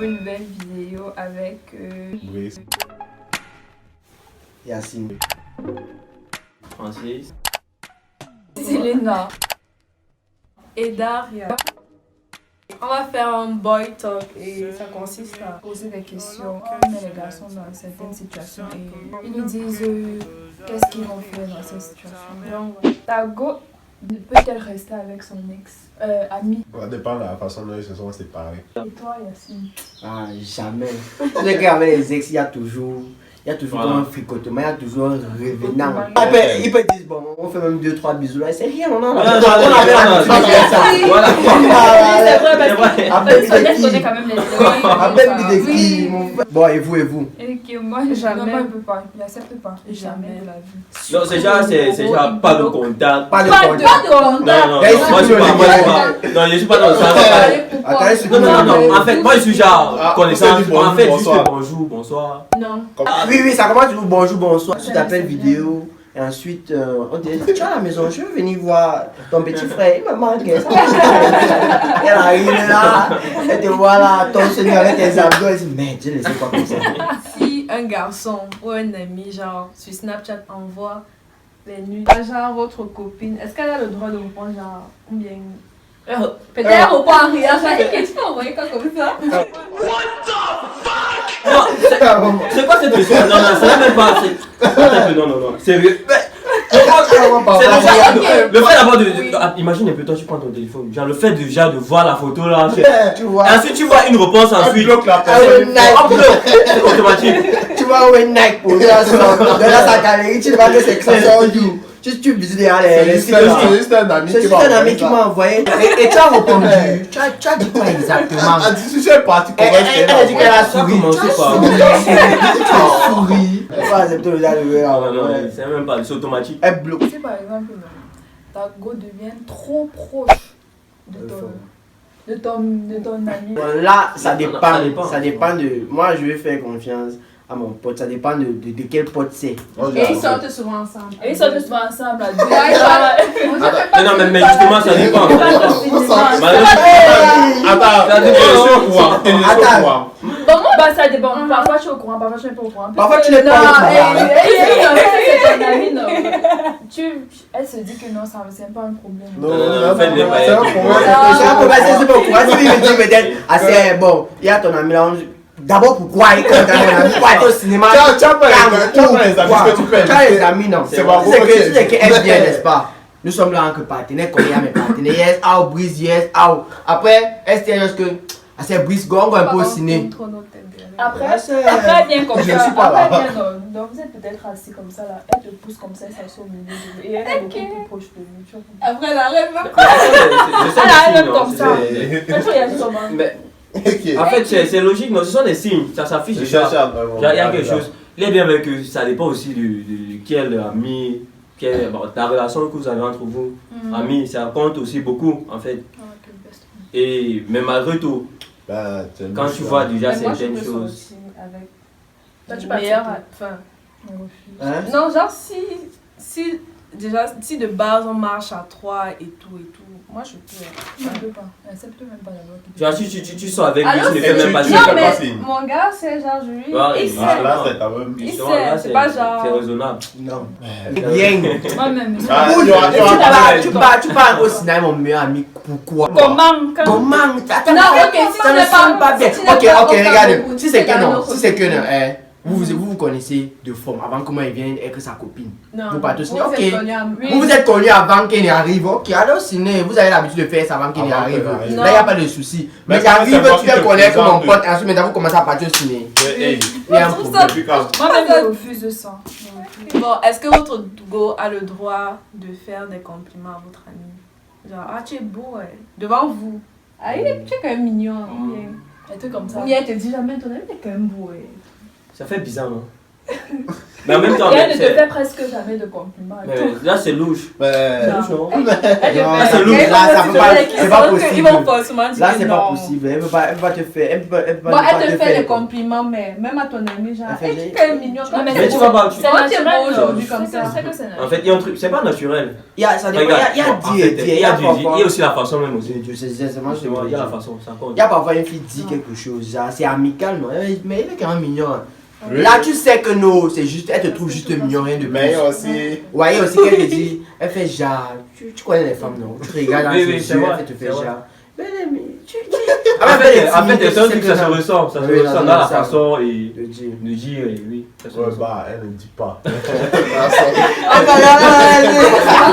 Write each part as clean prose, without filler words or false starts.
pour une nouvelle vidéo avec Brice, Yacine, Francis, Selena et Daria. On va faire un boy talk et ça consiste à poser des questions. On met les garçons dans certaines situations et ils nous disent qu'est-ce qu'ils vont faire dans cette situation. Donc, Tago peut-elle rester avec son ex-ami? ça dépend de la façon dont ils se sont séparés. Et toi, Yacine? ah, jamais. Tu sais qu'avec les ex, il y a toujours Voilà. comme un fricotement, il y a toujours un revenant. Après, ils peuvent dire, bon, on fait même 2-3 bisous là, c'est rien, on en a. Voilà, On avait l'habitude de faire ça. Voilà. C'est vrai parce vrai. Après, qu'on connaît quand même les deux. Après, des filles, mon frère. Bon, et vous? Et que moi, Jamais. non, moi, il peut pas. Il accepte pas. Jamais. Jamais de la vie. Non, c'est déjà pas de contact. Pas de Pas contact. de contact. Non, Mais moi je suis pas. Non, je suis pas dans ça. Attendez, c'est Non, en fait, moi je suis genre Ah, connaissant. vous savez, En fait, bonjour, juste bonjour, bonsoir. non. Oui, ça commence toujours bonjour, bonsoir. Tu t'appelles vidéo. Et ensuite, on dit, tu es à la maison, je veux venir voir ton petit frère, il me manque. Elle arrive là, elle te voit là, ton seigneur avec tes abdos, elle dit, merde, j'ai laissé quoi comme ça. Si un garçon ou un ami, genre, sur Snapchat envoie les nudes à genre votre copine, est-ce qu'elle a le droit de répondre genre, ou bien... Peut-être elle répond en riant, genre, hey, tu peux envoyer quoi comme ça? Non, c'est quoi cette question? Non, c'est là même pas. Non. Sérieux. C'est le fait d'abord de. Imagine un peu, toi tu prends ton téléphone. Genre le fait déjà de voir la photo là. Tu vois, Et ensuite tu vois une réponse ensuite. bloque la C'est automatique. tu vois où est Nike pour ça, dans sa galerie, tu vois que c'est que ça sort d'où. Tu visites les sites. C'est juste un ami C'est qui juste un ami qui m'a envoyé. Et tu as répondu. Tu as dit quoi exactement? La discussion est partie. Elle a dit qu'elle a souri. Comment Tu as c'est pas? souri. Tu as souri. Elle va accepter le gars de Non, c'est même pas, c'est automatique. Elle bloque. Si par exemple, Tago devient trop proche de ton ami. Bon, là, ça dépend. Ça dépend. Ça dépend de. Moi, je vais faire confiance à mon pote. Ça dépend de quel pote c'est. Et ils sortent souvent ensemble. Et ils sont souvent ensemble. Non, mais justement, ça dépend. Attends, Ça dépend. je suis au courant. Je suis au courant. Bah ça dépend. Parfois je suis au courant, parfois je suis pas au courant. Parfois, tu n'es pas au courant. C'est ton ami, non. Elle se dit que non, ça c'est pas un problème. Non, en fait, il est pas- c'est un problème. C'est un peu passé, c'est pas au courant. Si il me dit peut-être, ah c'est bon, il y a ton ami là. D'abord, pourquoi il est ton ami? Pourquoi il est au cinéma? Tu as pas les amis que tu fais. Tu as les amis, non. C'est C'est bon. que elle vient, n'est-ce pas? Nous sommes là en que partenaires, comme il y a mes partenaires. Yes, out, Brice, yes, out. Après, elle se dit juste que, ah c'est Brice, go, on va un peu au ciné. Après, Ouais, c'est- après elle vient comme Je ça. suis pas Après là. elle vient, donc vous êtes peut-être assis comme ça là. Elle te pousse comme ça, elle s'assoit au milieu de vous. Et elle est beaucoup plus proche de vous. Tu vois. Après, elle arrête même. Elle arrive Non, comme ça. c'est- Elle fait un comment. Mais Ok. en fait, c'est logique, non, ce sont des signes, ça s'affiche Je déjà. cherche à vraiment. Il y a quelque chose. Il est bien avec que ça dépend aussi de quel ami, la relation que vous avez entre vous, amis, ça compte aussi beaucoup en fait. Et mais malgré tout, Ben, quand tu vois déjà Mais moi, je certaines me sens choses, aussi avec Toi, tu le peux meilleur. accepter. Enfin, Hein? non, genre si de base on marche à 3 et tout, moi je peux. Je ne peux pas. Elle accepte même pas d'abord. tu vois, tu sors avec lui, Alors, tu ne c'est- fais même pas tu- ça. Non, fais pas mais signe. mon gars, c'est genre, lui, Ouais, il il- sait. Ah, là, c'est quand même. Il Justement, sait, là, c'est pas genre- c'est raisonnable. Non. C'est Bien. Moi-même. Ah, Ou il y aura- il y aura- tu pars au cinéma, mon meilleur ami. Pourquoi? Comment Comment? Attends, Non, ok, si ça tu ne n'es semble pas pas bien. si tu n'es Ok, pas ok, aucun regarde. beaucoup, Si c'est tu que as non, un autre si c'est que non, côté. vous connaissez de forme avant que moi il vienne et que sa copine. Non, Vous partez au ciné, vous ok. êtes connus à- oui. Vous êtes connus avant qu'elle n'y arrive, ok, alors au ciné, vous avez l'habitude de faire ça avant qu'elle n'y Avant arrive. qu'elle arrive. Là, il n'y a pas de souci. Mais Mais quand j'arrive, c'est moi tu qui viens te connaître mon présente. pote, ensuite maintenant vous commencez à partir au ciné. Hey, Il y a un Je trouve problème. depuis quand? Moi-même, je refuse de ça. Bon, est-ce que votre go a le droit de faire des compliments à votre ami? Genre, ah, tu es beau, ouais. Devant vous. Ah, tu es quand même mignon. Ou bien- Un truc comme ça. Ou bien elle te dit jamais, ton ami, t'es quand même beau, ouais. Ça fait bizarre, non? Mais en même temps, Et elle ne te c'est- fait presque jamais de compliments. et tout. mais là c'est louche. Mais. Non. Non. Elle te Non, fait- c'est lourd. Là, ça peut pas, c'est pas Ils possible. vont forcément dire Là, que c'est pas non. possible. Elle peut pas te faire. Elle peut Bon, pas elle te fait faire des compliments, mais même à ton ami, genre, Elle fait hey, des- tu es mignon. Non, mais Mais tu vas pas. tu- C'est Comment tu es naturel, beau aujourd'hui genre. comme ça? C'est que c'est En naturel. fait, il y a un truc, c'est pas naturel. Il y a, ça dépend. Regarde, Il y a en dit fait, et dit. il y a aussi la façon même aussi. Je sais, c'est moi, Tu vois, il y a la façon, ça compte. Il y a parfois une fille qui dit quelque chose, genre, c'est amical, non? Mais il est quand même mignon. Oui. Là, tu sais que non, c'est juste, elle te trouve juste mignon, rien de Mais il y plus. a aussi. Ouais, il y a aussi qu'elle te dit, elle fait genre, tu connais les femmes, non? Tu regardes dans Oui, ses oui, yeux, c'est vrai, elle te fait c'est vrai. genre. Mais tu. En fait, c'est un truc, ça se ça ressent. Ça se Oui, ressent ça dans la se façon et Le dire. de dire, et oui. Ça se Ouais, ressent. bah, elle ne dit pas. Ah, bah là,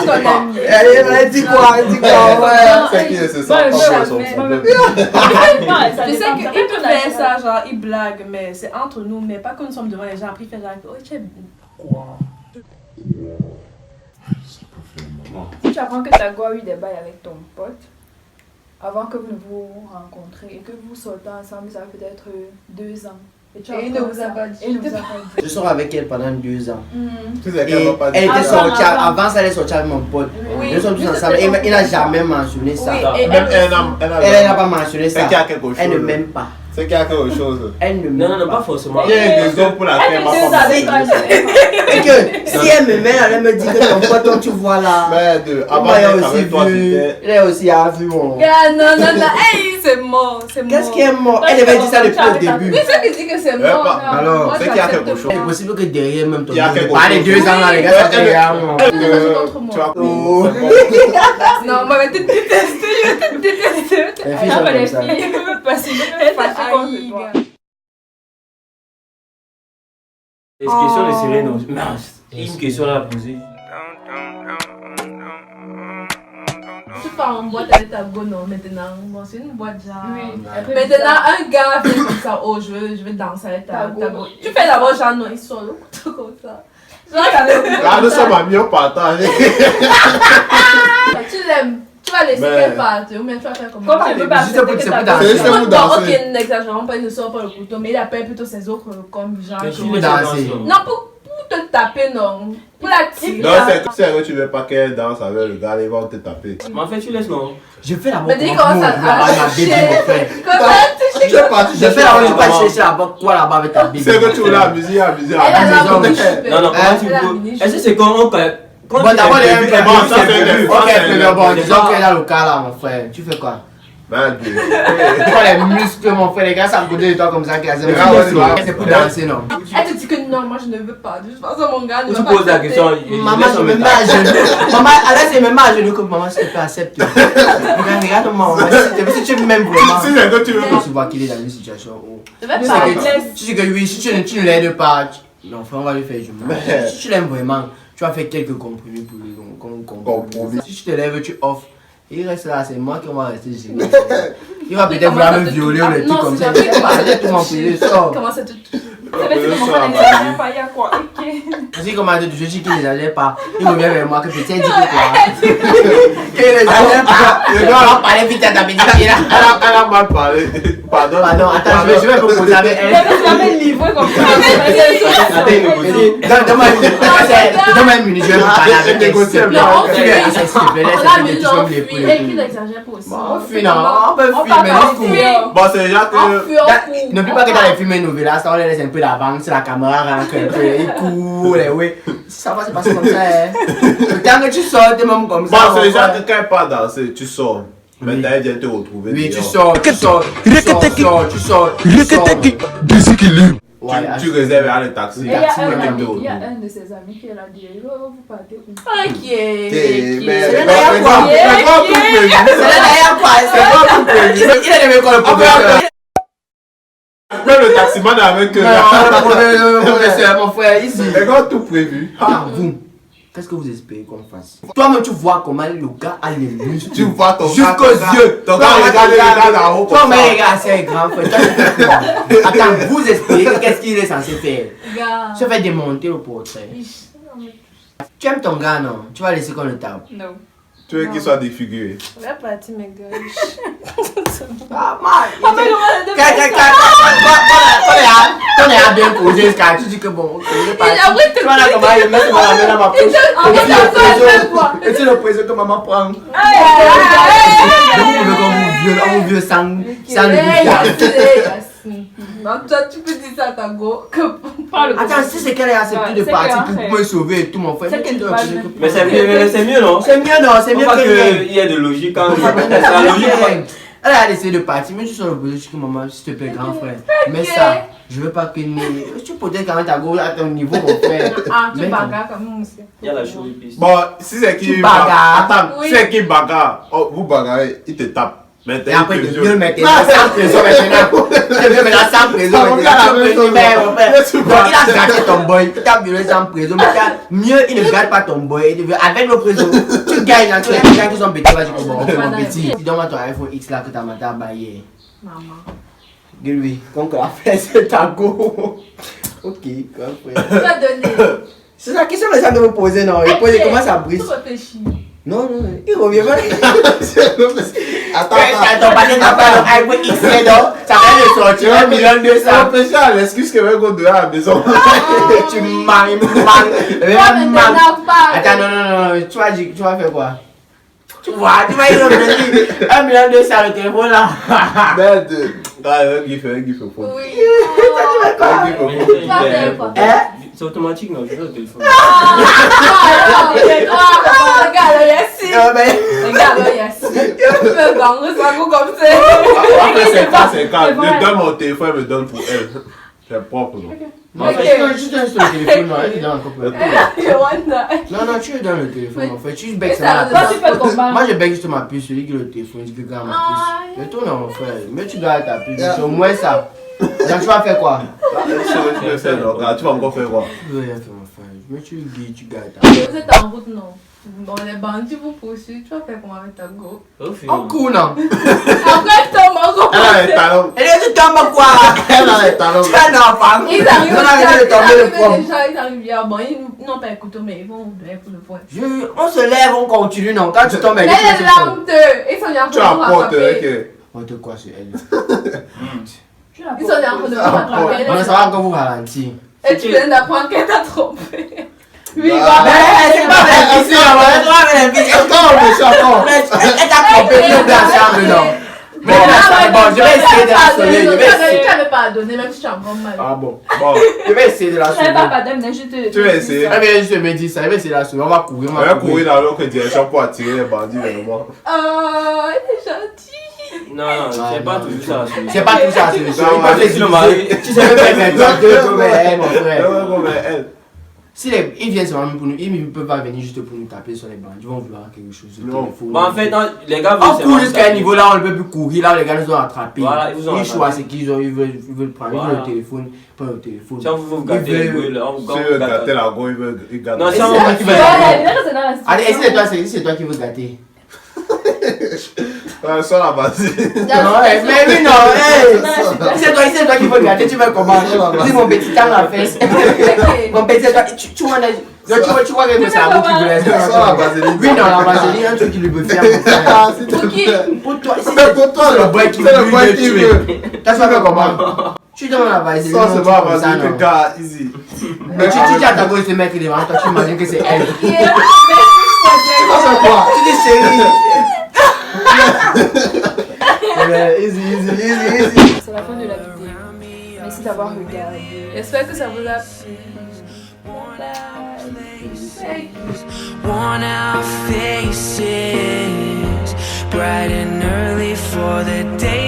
Ton ami. elle dit quoi? Elle dit quoi? Ouais. C'est qui ne se sent Ouais, pas ouais, pour son mais- problème. Je sais qu'il peut faire ça, genre, il blague, mais c'est entre nous, mais pas que nous sommes devant les gens. Après, il fait genre, oh, tu es Si tu apprends que ta go a eu des bails avec ton pote, avant que vous ne vous rencontrez et que vous sortez ensemble, ça fait peut-être 2 ans. Et tu Et il ne apprends vous a ça. pas dit. Et il ne vous a pas dit. Je sors avec elle pendant 2 ans. Tu sais Et qu'elle va pas elle dire. était Avant, sortie, avant. avant ça, elle est sortie avec mon pote. Oui. Nous sommes tous Juste ensemble. c'était Et il n'a ton jamais mentionné ça. Oui, et Même elle Elle n'a pas mentionné C'est ça. qu'il y a quelque chose. Elle ne m'aime pas. C'est qu'il y a quelque chose. Elle ne Non, m'aime non, non, pas pas. forcément. Il y a une raison pour laquelle elle Elle m'a fait 2 pas ans avec toi. mentionné. C'est que si elle me met, elle me dit que ton pote, donc tu vois là. Mais avant Moi, il a d'être aussi avec toi, vu. c'était. Il a aussi vu mon. Gars, non, non, non, hey, c'est mort, c'est mort. Qu'est-ce qui est mort? Elle avait dit ça depuis le début. Oui, c'est qui dit que c'est mort. pas- non. alors, Moi, c'est qu'il y a j'accepte quelque chose. pas. C'est possible que derrière même ton. Il y a quelque Pas les chose. 2 ans là, les gars, ça fait derrière moi. Elle Non, te- contre moi. Tu vas Oh. Non, moi, je vais te détester, je vais te détester. Les filles Non, sont mais les comme ça. filles, elles peuvent passer même pas contre Aïe, toi. gars. Est-ce question de Cyril, non? Mince. Une question là à poser. Tu pars en boîte avec ta go, non, maintenant. Bon, c'est une boîte genre. Oui. Maintenant, un gars fait comme ça, oh, je veux danser avec ta go. Tu fais d'abord genre, non, il sort le couteau comme ça. Genre, Là, nous sommes amis, on partage. tu l'aimes. Tu vas laisser Mais- qu'elle parte, ou bien tu vas faire comment? Comme tu peux pas Juste pour- accepter c'est que pour ta danser. C'est pour Bon, danser. ok, n'exagérons pas, il ne sort pas le couteau, mais il appelle plutôt ses autres comme genre. Mais que- tu les danser. danses, Non, pour te taper, non. Pour la tirer. Non, c'est que tu veux pas qu'elle danse avec le gars, ils vont te taper. Mais en fait, tu laisses, non? Je fais la Mais dis comment ça ma bébé, mon frère. Comment tu Je sais pas, tu Je sais fais la tu pas. vas chercher là-bas, quoi là-bas avec ta bébé. C'est que tu voulais amuser, amuser, Elle a amuser. la maison, mini mais- chupée. Non, non, comment tu Elle a la peux. mini Est-ce que chupée. c'est quand Bon, d'abord, les début, bon, ça, c'est le- Ok, ça, c'est mais le- bon, c'est disons pas- qu'elle a le cas là, mon frère. Tu fais quoi? Ben, Dieu. Tu vois les muscles, mon frère, les gars, ça me côté de toi comme ça, quasiment. C'est pour danser, non? Elle te dit que non, moi je ne veux pas. De toute façon, mon gars ne Ou va tu pas poses la accepter. question. Maman, je me mets à genoux. Maman, Alain, c'est même à genoux que maman, s'il te plaît, accepte. Regarde-moi, maman, si tu m'aimes vraiment. Si c'est que tu veux. Tu vois qu'il est dans une situation où. Je vais Tu pas. sais que tu sais que oui, si tu ne l'aides pas, l'enfant va lui faire du mal. Mais- Si tu l'aimes vraiment, tu vas faire quelques compromis pour lui. Compromis. Si tu te lèves, tu offres. Il reste là, c'est moi qui va rester ici. Il va peut-être vouloir me violer ou des trucs comme ça. Je sais pas, c'est tout mon pays. Sors. Comment ça te touche? Ça veut dire que mon frère n'exagère pas, il y a quoi? Ok. Je sais comment je dis qu'il n'exagère pas. Il revient vers moi que peut-être dit que quoi. Qu'il n'exagère pas. Le On gars, va parler vite à ta petite fille là. elle a mal parlé. Pardon. Pardon, attends, je vais me poser avec Elle elle. avait jamais livré comme ça. Attends, une négociation. Donne-moi une minute. Donne-moi une minute, je vais me parler avec elle. s'il te plaît. Non, on Tu fuit. veux, s'il te plaît, laisse On a un mis petit l'on peu me fuit. l'épauler. Et qui n'exagère pas aussi. On fuit, non, on peut On fuir, part mais pas non, fuir. fuir. Bon, c'est déjà que. On fuit, on fuit. N'oublie pas que dans les films et novellas, ça on les laisse un peu d'avance, la caméra rentre un peu, il court, oui. Ça va se passer comme ça, hein. Le temps que tu sors, t'es même comme ça. Bon, c'est mon déjà frère. que quand elle part danser, tu sors. Maintenant, elle vient te retrouver. Oui, tu dehors. sors, tu sors, tu sors. Ouais, Tu réserves à le taxi. Et il y a taxi, un ouais, ami, ouais. il y a un de ses amis qui est là, dit, oh, vous partez où? Ok. Mais C'est la dernière fois. c'est pas tout prévu. C'est la dernière fois, c'est pas tout prévu. Il a aimé quoi le professeur? Même le taximan avec Non, le professeur, mon frère, ici. Les gars, tout prévu. Ah, vous, qu'est-ce que vous espérez qu'on fasse? Toi-même, tu vois comment le gars a les muscles. Tu vois ton Jusqu'aux gars, yeux. Ton gars regarde les gars en haut. Toi, mais regarde, c'est grand frère. Toi, tu fais quoi? Attends, vous espérez que qu'est-ce qu'il est censé faire? Gars. Je vais démonter le portrait. Tu aimes ton gars, non? Tu vas laisser qu'on le tape. Non. Tu veux qu'il soit défiguré. On va partir, mes gars. Ah, mal! Papa, comment elle Quand On a bien causé jusqu'à tu dis que bon, ok, je vais partir. Et après, Tu vois là comment il met son la main dans ma poche. Et c'est le président que maman prend. Donc on veut qu'on vous viole sans le bouillard. Donc toi, tu peux dire ça à ta go que pas le Attends, si c'est qu'elle est acceptée de partir pour me sauver et tout mon frère. Mais c'est mieux, non? C'est mieux, non? C'est mieux Pas que rien. qu'il y ait de logique quand C'est la logique. Elle a décidé de partir, mais je suis sur le boulot, je dis que maman, s'il te plaît, grand frère, mais ça, je veux pas que tu peux peut-être quand même ta go à ton niveau, mon frère. Ah, tu bagarres comme moi aussi. Il y a la chose épice. Bon, si c'est qui Tu bagarres. Attends, Oui. si c'est qui bagarre, oh, vous bagarrez, il te tape. Et après, il te viole maintenant, sans prison maintenant. Il te viole maintenant sans prison. Ça revient à la même chose. Mon frère. Donc, il a gâté ton boy, il t'a violé sans prison. Mais mieux, il ne garde pas ton boy. Avec le prison, tu gagnes dans tous les gens qui sont petits. Vas-y, bon, mon petit. Tu donnes ton iPhone X là que ta matin a baillé. Maman. Lui, quand on a fait, c'est ta go. Ok, grand frère. Tu vas donner. C'est la question que ça de me poser, non? Il pose comment ça brise. Tu réfléchis. Non, il revient pas. Attends, Ton paquet n'a pas le iPhone X dedans, ça vient de sortir 1 million 200. réfléchis à l'excuse que je vais go dehors à la maison. Tu manges, Toi, ne t'énerve pas. Attends, non, tu vas faire quoi? Tu vois, tu vas y revenir 1 million 200 le téléphone là. Merde. Un gif au fond. Oui. Un gif au fond. Tu vas faire quoi? C'est automatique, non? Je veux le téléphone. Regarde, Yassi. Regarde, Yassi. Tu me ganges, ça vaut comme ça. Après, c'est calme. Je donne mon téléphone, je me donne pour elle. C'est propre, non? En fait, tu donnes sur le téléphone, non, elle est dans le couple. Je wonder. Non, tu lui donnes le téléphone en fait, tu bec Et sur ça, ma toi, puce. tu fais comment? Moi je bec juste ma puce, celui qui a le téléphone, celui qui garde ma puce. Je tourne mon frère, mais tu gardes ta puce, c'est au moins ça. Donc tu vas faire quoi? Tu veux faire, non? Tu vas encore faire quoi? Je veux rien faire mon frère, mais tu gardes ta puce. Vous êtes en route, non? Bon, les bandits vous poursuivent. Tu vas faire comment avec ta go? En cours non? Après, tu tombes en gros. Elle a les talons. Et là tu tombes quoi? Elle a les talons. Tu es un enfant. Ils arrivent, On a arrêté de tomber le pomme. ils arrivent bien. Bon, ils n'ont pas un couteau, mais ils vont ouvrir pour le point. On se lève, on continue non? Quand tu tombes, Mais elle les langues, ils sont bien en Tu train de vous apportes, rattraper. On te quoi sur elle? Ils sont bien en train de vous rattraper. On ça va encore vous ralentir. Et tu viens d'apprendre qu'elle t'a trompé. Oui, Ah. voilà. Mais c'est pas la vie, elle t'a trompé, tu es ensemble non? Bon, je vais essayer de la sauver, je vais essayer. Tu n'avais pas à donner, même si tu as un bon mal. Ah bon, Bon, je vais essayer de la Je sauver. savais pas, madame, mais je te. tu vas essayer. Elle vient juste de me dire ça, je vais essayer de la sauver, on va courir, On va courir dans l'autre direction pour attirer les bandits vers moi. Oh, elle est gentille. Non, c'est pas toujours ça. C'est pas tout ça, c'est le Non, ouais, Si le mari. Tu sais même pas faire deux comme elle, mon frère. Ouais, mais elle. Si ils viennent seulement pour nous, ils ne peuvent pas venir juste pour nous taper sur les bandits, ils vont vouloir quelque chose. Non. Bon, en fait, non, les gars On veulent court jusqu'à un niveau là, on ne peut plus courir, là les gars nous ont attrapés. Voilà, ils vous ont Ils attrapé. choisissent qu'ils ont, ils veulent prendre, ils Voilà. veulent le téléphone, pas le téléphone. Si on veut vous gâter les boules, on vous Si veut gâter la go, il gâte. Non, si Et on c'est toi veut qui qu'il vas Ouais, gâter. c'est dans la Allez, situation. c'est toi qui veux gâter. Sans la base. Non, mais oui, non, c'est toi qui veux gâter, tu veux comment? Dis mon petit temps la fesse. Mon petit, tu vois, tu vois que c'est un mot qui voulait Sans la vaseline. Oui, non, la vaseline, un truc qui lui peut faire. Ah, s'il te Pour qui? plaît. Pour toi, si C'est pour toi, c'est le boy qui c'est le veut boy le qui tuer. veut. T'as fait comment? Tu donnes la vaseline. Ça, non, c'est tu pas fais ça, vaseline non. que gars, easy. Mais tu dis à ta gosse de mettre devant toi, tu imagines que c'est elle. Ça, c'est quoi? Tu dis chérie. Easy. C'est la fin de la vidéo. Merci d'avoir regardé. J'espère que ça vous a plu. Worn out faces, bright and early for the day